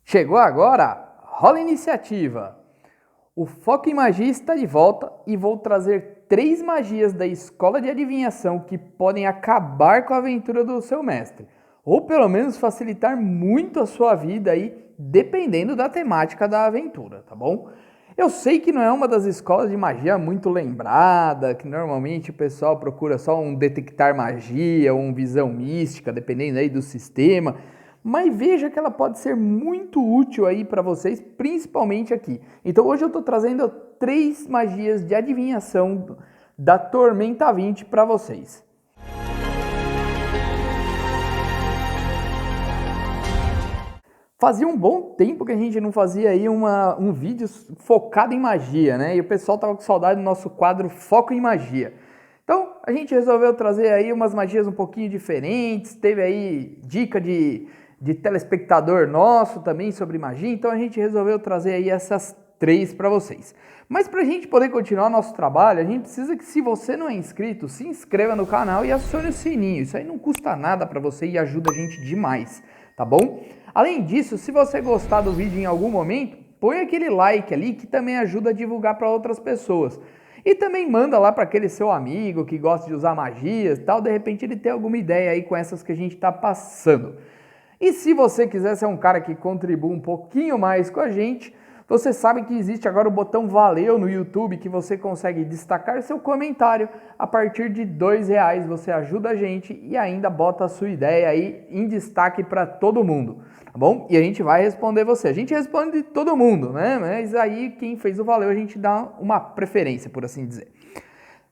Chegou agora? Rola a iniciativa! O Foco em Magia está de volta e vou trazer 3 magias da escola de adivinhação que podem acabar com a aventura do seu mestre, ou pelo menos facilitar muito a sua vida aí, dependendo da temática da aventura, tá bom? Eu sei que não é uma das escolas de magia muito lembrada, que normalmente o pessoal procura só um detectar magia ou um visão mística, dependendo aí do sistema, mas veja que ela pode ser muito útil aí para vocês, principalmente aqui. Então hoje eu estou trazendo 3 magias de adivinhação da Tormenta 20 para vocês. Fazia um bom tempo que a gente não fazia aí um vídeo focado em magia, né? E o pessoal tava com saudade do nosso quadro Foco em Magia. Então, a gente resolveu trazer aí umas magias um pouquinho diferentes, teve aí dica de telespectador nosso também sobre magia, então a gente resolveu trazer aí essas 3 para vocês. Mas para a gente poder continuar nosso trabalho, a gente precisa que, se você não é inscrito, se inscreva no canal e acione o sininho. Isso aí não custa nada para você e ajuda a gente demais, tá bom? Além disso, se você gostar do vídeo em algum momento, põe aquele like ali que também ajuda a divulgar para outras pessoas. E também manda lá para aquele seu amigo que gosta de usar magias e tal, de repente ele tem alguma ideia aí com essas que a gente está passando. E se você quiser ser um cara que contribua um pouquinho mais com a gente, você sabe que existe agora o botão Valeu no YouTube, que você consegue destacar seu comentário. A partir de R$2 você ajuda a gente e ainda bota a sua ideia aí em destaque para todo mundo, tá bom? E a gente vai responder você. A gente responde todo mundo, né? Mas aí quem fez o Valeu a gente dá uma preferência, por assim dizer.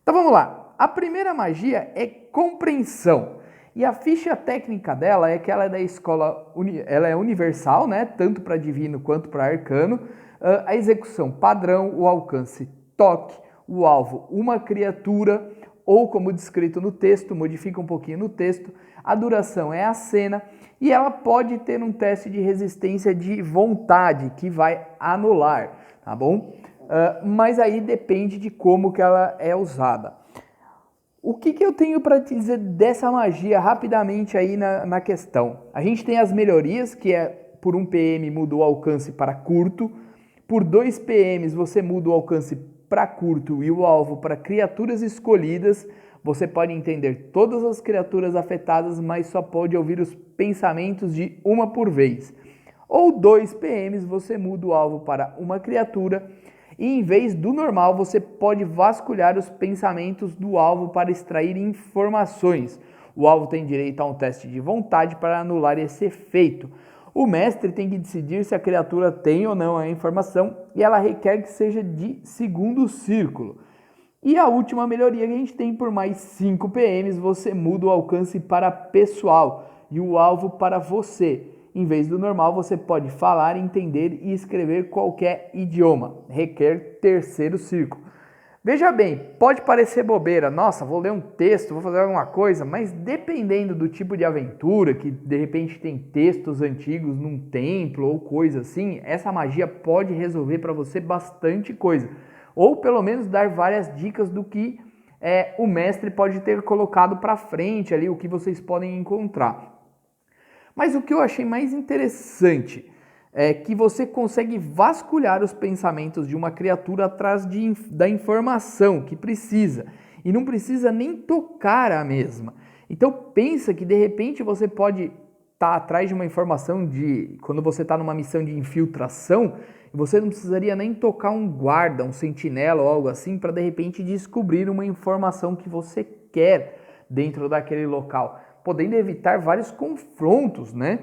Então vamos lá. A primeira magia é compreensão. E a ficha técnica dela é que ela é da escola, ela é universal, né? Tanto para divino quanto para arcano. A execução padrão, o alcance toque, o alvo uma criatura, ou como descrito no texto, modifica um pouquinho no texto, a duração é a cena, e ela pode ter um teste de resistência de vontade, que vai anular, tá bom? Mas aí depende de como que ela é usada. O que eu tenho para dizer dessa magia rapidamente aí na questão? A gente tem as melhorias, que é por 1 PM muda o alcance para curto, por 2 PMs você muda o alcance para curto e o alvo para criaturas escolhidas. Você pode entender todas as criaturas afetadas, mas só pode ouvir os pensamentos de uma por vez. Ou 2 PMs você muda o alvo para uma criatura e, em vez do normal, você pode vasculhar os pensamentos do alvo para extrair informações. O alvo tem direito a um teste de vontade para anular esse efeito. O mestre tem que decidir se a criatura tem ou não a informação e ela requer que seja de segundo círculo. E a última melhoria que a gente tem, por mais 5 PMs, você muda o alcance para pessoal e o alvo para você. Em vez do normal, você pode falar, entender e escrever qualquer idioma. Requer terceiro círculo. Veja bem, pode parecer bobeira, nossa, vou ler um texto, vou fazer alguma coisa, mas dependendo do tipo de aventura, que de repente tem textos antigos num templo ou coisa assim, essa magia pode resolver para você bastante coisa. Ou pelo menos dar várias dicas do que o mestre pode ter colocado para frente ali, o que vocês podem encontrar. Mas o que eu achei mais interessante é que você consegue vasculhar os pensamentos de uma criatura atrás da informação que precisa e não precisa nem tocar a mesma. Então pensa que de repente você pode estar atrás de uma informação quando você está numa missão de infiltração, você não precisaria nem tocar um guarda, um sentinela ou algo assim para de repente descobrir uma informação que você quer dentro daquele local, podendo evitar vários confrontos, né,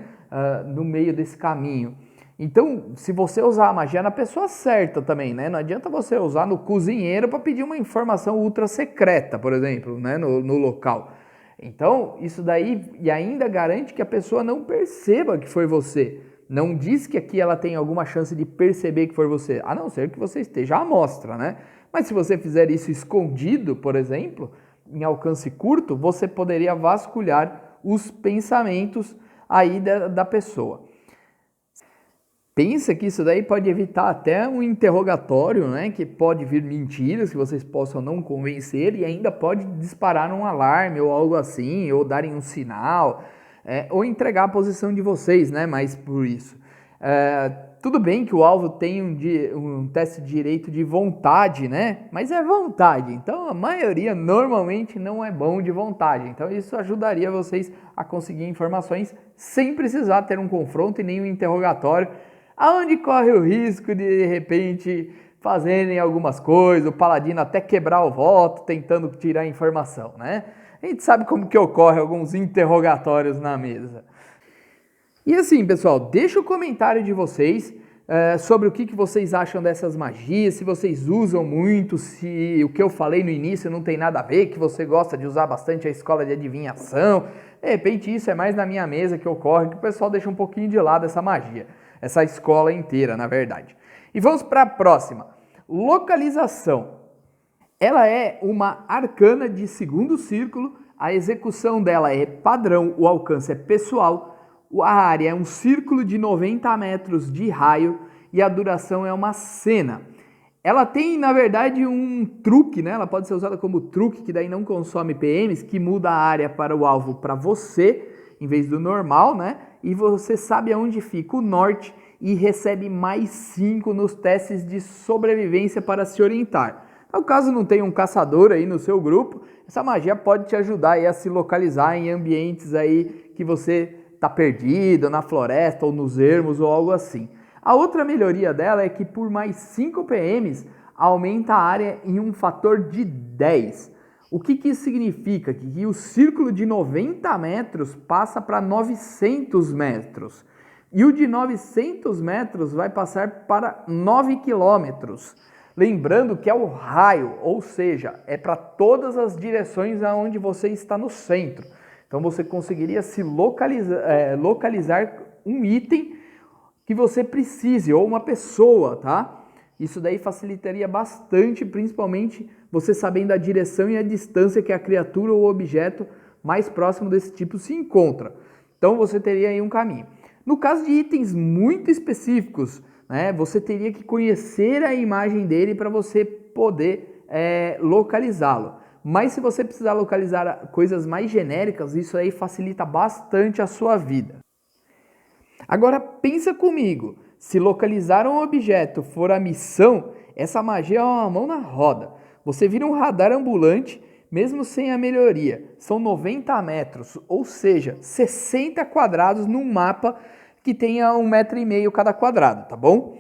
no meio desse caminho. Então, se você usar a magia na pessoa certa também, né? Não adianta você usar no cozinheiro para pedir uma informação ultra secreta, por exemplo, né? No local. Então, isso daí e ainda garante que a pessoa não perceba que foi você. Não diz que aqui ela tem alguma chance de perceber que foi você, a não ser que você esteja à mostra, né? Mas se você fizer isso escondido, por exemplo, em alcance curto, você poderia vasculhar os pensamentos aí da pessoa. Pensa que isso daí pode evitar até um interrogatório, né? Que pode vir mentiras que vocês possam não convencer e ainda pode disparar um alarme ou algo assim, ou darem um sinal, ou entregar a posição de vocês, né? Mas por isso. Tudo bem que o alvo tem um teste de direito de vontade, né? Mas é vontade, então a maioria normalmente não é bom de vontade. Então isso ajudaria vocês a conseguir informações sem precisar ter um confronto e nem um interrogatório, aonde corre o risco de repente fazerem algumas coisas, o paladino até quebrar o voto tentando tirar informação, né? A gente sabe como que ocorre alguns interrogatórios na mesa. E assim, pessoal, deixa o comentário de vocês sobre o que vocês acham dessas magias, se vocês usam muito, se o que eu falei no início não tem nada a ver, que você gosta de usar bastante a escola de adivinhação. De repente isso é mais na minha mesa que ocorre, que o pessoal deixa um pouquinho de lado essa magia, essa escola inteira, na verdade. E vamos para a próxima. Localização. Ela é uma arcana de segundo círculo, a execução dela é padrão, o alcance é pessoal, a área é um círculo de 90 metros de raio e a duração é uma cena. Ela tem, na verdade, um truque, né? Ela pode ser usada como truque, que daí não consome PMs, que muda a área para o alvo para você, em vez do normal, né? E você sabe aonde fica o norte e recebe mais 5 nos testes de sobrevivência para se orientar. Então, caso não tenha um caçador aí no seu grupo, essa magia pode te ajudar aí a se localizar em ambientes aí que você está perdido, na floresta ou nos ermos ou algo assim. A outra melhoria dela é que por mais 5 PMs aumenta a área em um fator de 10. O que isso significa? Que o círculo de 90 metros passa para 900 metros. E o de 900 metros vai passar para 9 quilômetros. Lembrando que é o raio, ou seja, é para todas as direções aonde você está no centro. Então você conseguiria se localizar um item que você precise, ou uma pessoa, tá? Isso daí facilitaria bastante, principalmente você sabendo a direção e a distância que a criatura ou objeto mais próximo desse tipo se encontra. Então você teria aí um caminho. No caso de itens muito específicos, né, você teria que conhecer a imagem dele para você poder localizá-lo. Mas se você precisar localizar coisas mais genéricas, isso aí facilita bastante a sua vida. Agora pensa comigo, se localizar um objeto for a missão, essa magia é uma mão na roda. Você vira um radar ambulante, mesmo sem a melhoria. São 90 metros, ou seja, 60 quadrados num mapa que tenha 1,5 metro cada quadrado, tá bom?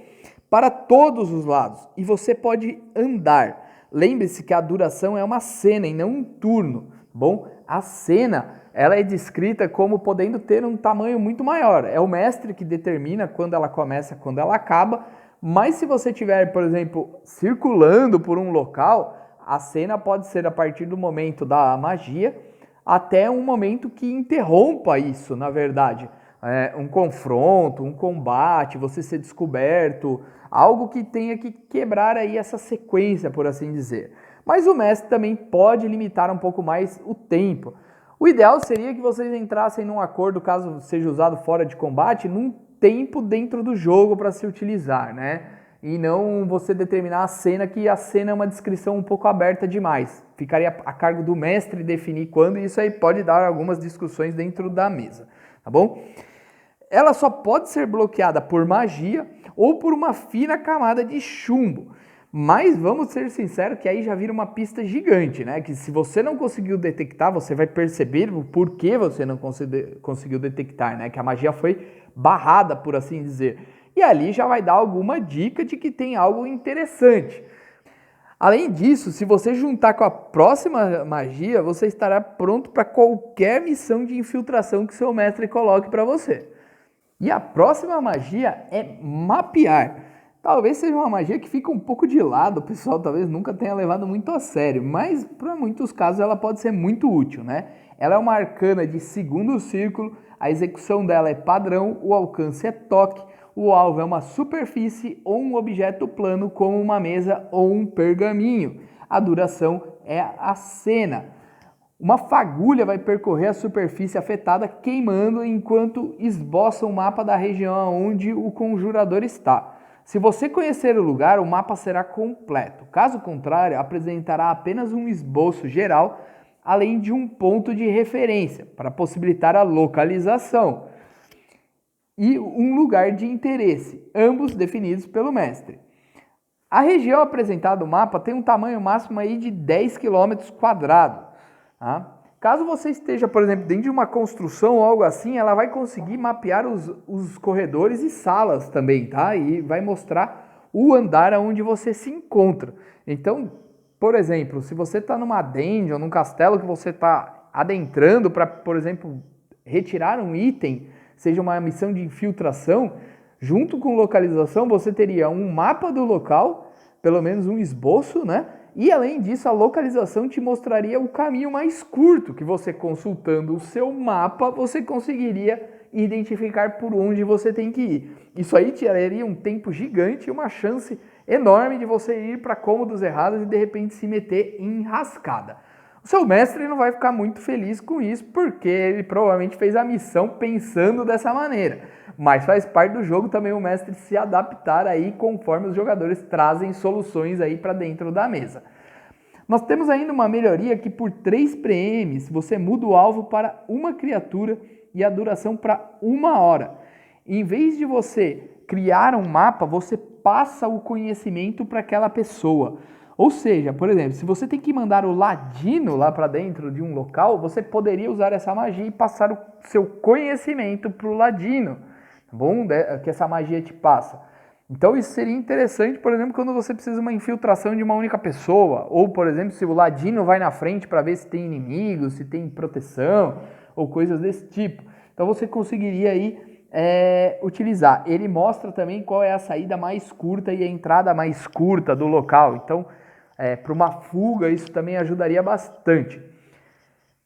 Para todos os lados. E você pode andar. Lembre-se que a duração é uma cena e não um turno, bom? A cena, ela é descrita como podendo ter um tamanho muito maior. É o mestre que determina quando ela começa, quando ela acaba. Mas se você estiver, por exemplo, circulando por um local, a cena pode ser a partir do momento da magia até um momento que interrompa isso, na verdade. Um confronto, um combate, você ser descoberto, algo que tenha que quebrar aí essa sequência, por assim dizer. Mas o mestre também pode limitar um pouco mais o tempo. O ideal seria que vocês entrassem num acordo, caso seja usado fora de combate, num tempo dentro do jogo para se utilizar, né? E não você determinar a cena, que a cena é uma descrição um pouco aberta demais. Ficaria a cargo do mestre definir quando, e isso aí pode dar algumas discussões dentro da mesa, tá bom? Ela só pode ser bloqueada por magia ou por uma fina camada de chumbo. Mas vamos ser sinceros que aí já vira uma pista gigante, né? Que se você não conseguiu detectar, você vai perceber o porquê você não conseguiu detectar, né? Que a magia foi barrada, por assim dizer. E ali já vai dar alguma dica de que tem algo interessante. Além disso, se você juntar com a próxima magia, você estará pronto para qualquer missão de infiltração que seu mestre coloque para você. E a próxima magia é mapear. Talvez seja uma magia que fica um pouco de lado, o pessoal talvez nunca tenha levado muito a sério, mas para muitos casos ela pode ser muito útil, né? Ela é uma arcana de segundo círculo, a execução dela é padrão, o alcance é toque, o alvo é uma superfície ou um objeto plano como uma mesa ou um pergaminho. A duração é a cena. Uma fagulha vai percorrer a superfície afetada queimando enquanto esboça o mapa da região onde o conjurador está. Se você conhecer o lugar, o mapa será completo. Caso contrário, apresentará apenas um esboço geral, além de um ponto de referência, para possibilitar a localização. e um lugar de interesse, ambos definidos pelo mestre. A região apresentada no mapa tem um tamanho máximo aí de 10 km². Tá? Caso você esteja, por exemplo, dentro de uma construção ou algo assim, ela vai conseguir mapear os corredores e salas também, tá? E vai mostrar o andar onde você se encontra. Então, por exemplo, se você está numa dungeon, num castelo que você está adentrando para, por exemplo, retirar um item, seja uma missão de infiltração, junto com localização você teria um mapa do local, pelo menos um esboço, né? E além disso, a localização te mostraria o caminho mais curto, que você consultando o seu mapa, você conseguiria identificar por onde você tem que ir. Isso aí tiraria um tempo gigante e uma chance enorme de você ir para cômodos errados e de repente se meter em enrascada. O seu mestre não vai ficar muito feliz com isso, porque ele provavelmente fez a missão pensando dessa maneira. Mas faz parte do jogo também o mestre se adaptar aí conforme os jogadores trazem soluções aí para dentro da mesa. Nós temos ainda uma melhoria que por 3 PMs você muda o alvo para uma criatura e a duração para 1 hora. Em vez de você criar um mapa, você passa o conhecimento para aquela pessoa. Ou seja, por exemplo, se você tem que mandar o ladino lá para dentro de um local, você poderia usar essa magia e passar o seu conhecimento para o ladino, tá bom? Que essa magia te passa. Então isso seria interessante, por exemplo, quando você precisa de uma infiltração de uma única pessoa, ou por exemplo, se o ladino vai na frente para ver se tem inimigos, se tem proteção, ou coisas desse tipo. Então você conseguiria aí utilizar. Ele mostra também qual é a saída mais curta e a entrada mais curta do local. Então, para uma fuga, isso também ajudaria bastante.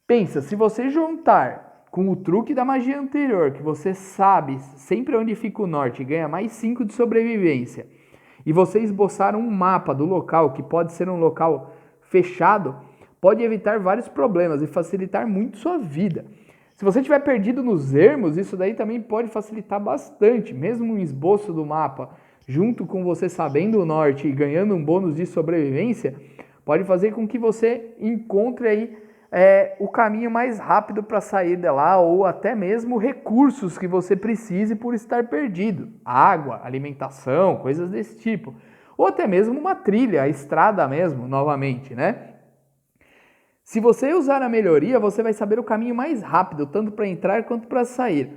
Pensa, se você juntar com o truque da magia anterior, que você sabe sempre onde fica o norte e ganha mais 5 de sobrevivência, e você esboçar um mapa do local, que pode ser um local fechado, pode evitar vários problemas e facilitar muito sua vida. Se você estiver perdido nos ermos, isso daí também pode facilitar bastante. Mesmo um esboço do mapa, junto com você sabendo o norte e ganhando um bônus de sobrevivência, pode fazer com que você encontre aí o caminho mais rápido para sair de lá, ou até mesmo recursos que você precise por estar perdido. Água, alimentação, coisas desse tipo. Ou até mesmo uma trilha, a estrada mesmo, novamente, né? Se você usar a melhoria, você vai saber o caminho mais rápido, tanto para entrar quanto para sair.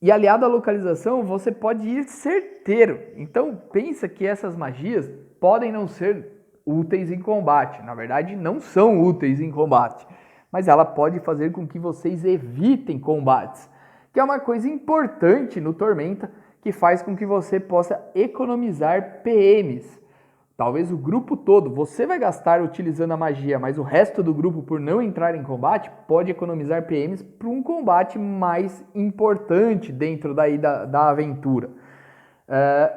E aliado à localização, você pode ir certeiro. Então pensa que essas magias podem não ser úteis em combate. Na verdade, não são úteis em combate. Mas ela pode fazer com que vocês evitem combates. Que é uma coisa importante no Tormenta, que faz com que você possa economizar PMs. Talvez o grupo todo, você vai gastar utilizando a magia, mas o resto do grupo, por não entrar em combate, pode economizar PMs para um combate mais importante dentro da aventura.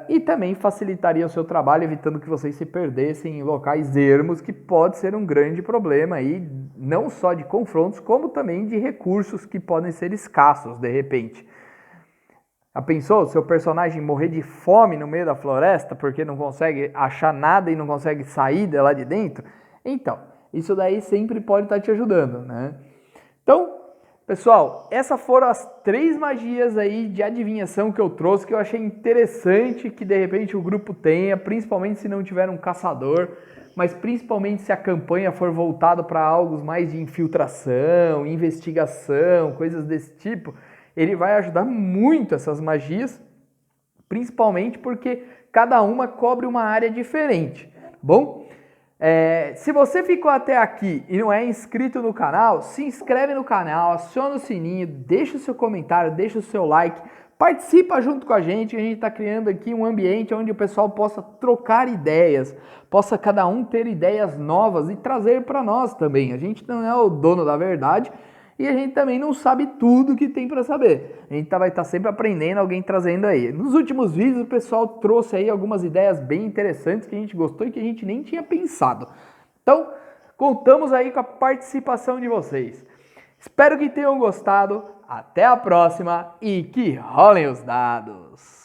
E também facilitaria o seu trabalho, evitando que vocês se perdessem em locais ermos, que pode ser um grande problema aí, não só de confrontos, como também de recursos que podem ser escassos de repente. Já pensou seu personagem morrer de fome no meio da floresta porque não consegue achar nada e não consegue sair de lá de dentro? Então, isso daí sempre pode estar te ajudando, né? Então, pessoal, essas foram as 3 magias aí de adivinhação que eu trouxe, que eu achei interessante que de repente o grupo tenha, principalmente se não tiver um caçador, mas principalmente se a campanha for voltada para algo mais de infiltração, investigação, coisas desse tipo. Ele vai ajudar muito essas magias, principalmente porque cada uma cobre uma área diferente, bom? Se você ficou até aqui e não é inscrito no canal, se inscreve no canal, aciona o sininho, deixa o seu comentário, deixa o seu like, participa junto com a gente está criando aqui um ambiente onde o pessoal possa trocar ideias, possa cada um ter ideias novas e trazer para nós também. A gente não é o dono da verdade, e a gente também não sabe tudo que tem para saber. A gente vai estar sempre aprendendo, alguém trazendo aí. Nos últimos vídeos o pessoal trouxe aí algumas ideias bem interessantes que a gente gostou e que a gente nem tinha pensado. Então, contamos aí com a participação de vocês. Espero que tenham gostado. Até a próxima e que rolem os dados!